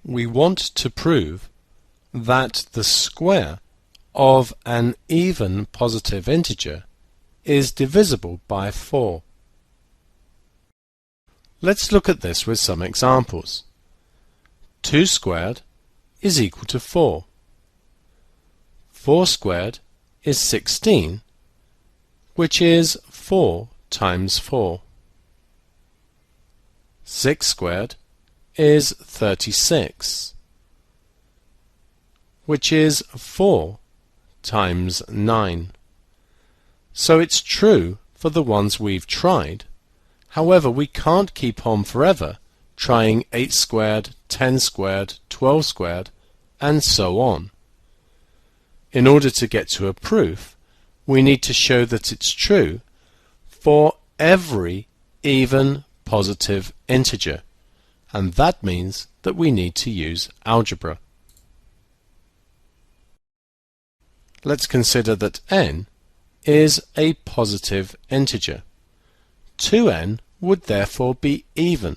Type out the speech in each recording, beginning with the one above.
we want to prove that the square of an even positive integer is divisible by 4. Let's look at this with some examples. 2 squared is equal to 4. 4 squared is 16, which is 4 times 4. 6 squared is 36, which is 4 times 9. So it's true for the ones we've tried. However, we can't keep on forever trying 8 squared, 10 squared, 12 squared, and so on. In order to get to a proof, we need to show that it's true for every even positive integer, and that means that we need to use algebra. Let's consider that n is a positive integer. 2n would therefore be even.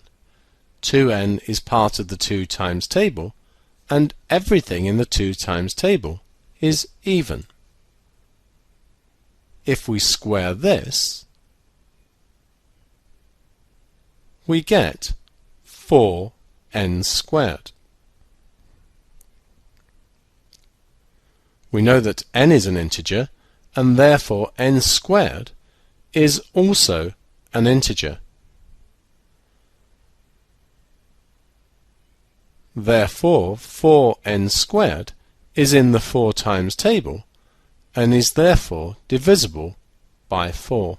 2n is part of the 2 times table, and everything in the 2 times table is even. If we square this, we get 4n squared. We know that n is an integer, and therefore n squared is also an integer. Therefore, 4n squared is in the 4 times table and is therefore divisible by 4.